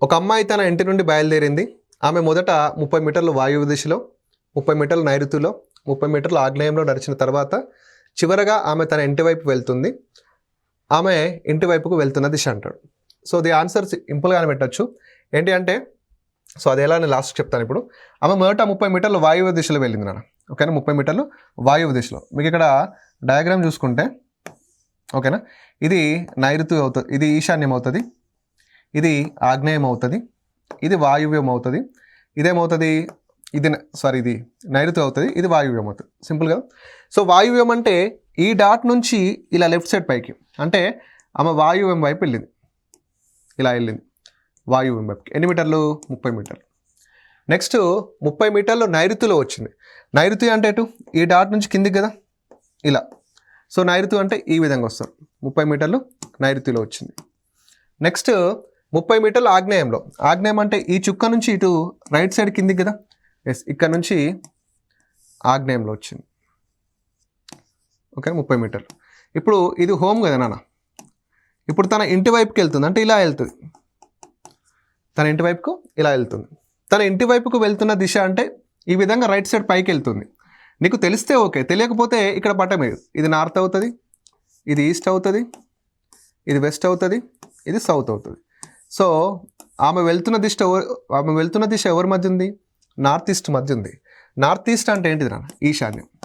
ఒక అమ్మాయి తన ఇంటి నుండి బయలుదేరింది. ఆమె మొదట 30 మీటర్లు వాయువ్య దిశలో, 30 మీటర్లు నైరుతిలో, 30 మీటర్లు ఆగ్నేయంలో నడిచిన తర్వాత చివరగా ఆమె తన ఇంటి వైపు వెళ్తుంది. ఆమె ఇంటి వైపుకు వెళ్తున్న దిశ అంటాడు. సో ది ఆన్సర్ సింపుల్గానే పెట్టచ్చు. ఏంటి అంటే, సో అది ఎలా నేను లాస్ట్కి చెప్తాను. ఇప్పుడు ఆమె మొదట 30 మీటర్లు వాయువ్య దిశలో వెళ్ళింది నాన్న. ఓకేనా, 30 మీటర్లు వాయువ్య దిశలో. మీకు ఇక్కడ డయాగ్రామ్ చూసుకుంటే, ఓకేనా, ఇది నైరుతి అవుతుంది, ఇది ఈశాన్యం అవుతుంది, ఇది ఆగ్నేయం అవుతుంది, ఇది వాయువ్యం అవుతుంది, ఇదేమవుతుంది, ఇది ఇది నైరుతి అవుతుంది, ఇది వాయువ్యం అవుతుంది. సింపుల్గా. సో వాయువ్యం అంటే ఈ డాట్ నుంచి ఇలా లెఫ్ట్ సైడ్ పైకి, అంటే ఆమె వాయువ్యం వైపు వెళ్ళింది, ఇలా వెళ్ళింది వాయువ్యం వైపుకి. ఎన్ని మీటర్లు? 30 మీటర్లు. నెక్స్ట్ 30 మీటర్లు నైరుతిలో వచ్చింది. నైరుతి అంటే ఎటు? ఈ డాట్ నుంచి కిందికి కదా, ఇలా. సో నైరుతి అంటే ఈ విధంగా వస్తాం. 30 మీటర్లు నైరుతిలో వచ్చింది. నెక్స్ట్ 30 మీటర్లు ఆగ్నేయంలో. ఆగ్నేయం అంటే ఈ చుక్క నుంచి ఇటు రైట్ సైడ్ కిందికి కదా, ఎస్, ఇక్కడ నుంచి ఆగ్నేయంలో వచ్చింది. ఓకే, 30 మీటర్లు. ఇప్పుడు ఇది హోమ్ కదా నాన్న. ఇప్పుడు తన ఇంటి వైపుకి వెళ్తుంది, అంటే ఇలా వెళ్తుంది. తన ఇంటి వైపుకు ఇలా వెళ్తుంది. తన ఇంటి వైపుకు వెళ్తున్న దిశ అంటే ఈ విధంగా రైట్ సైడ్ పైకి వెళ్తుంది. నీకు తెలిస్తే ఓకే, తెలియకపోతే ఇక్కడ పట్టమేది. ఇది నార్త్ అవుతుంది, ఇది ఈస్ట్ అవుతుంది, ఇది వెస్ట్ అవుతుంది, ఇది సౌత్ అవుతుంది. సో ఆమె వెళ్తున్న దిశ ఎవరి మధ్య ఉంది? నార్త్ ఈస్ట్ మధ్య ఉంది. నార్త్ ఈస్ట్ అంటే ఏంటిది నాన్న? ఈశాన్యం.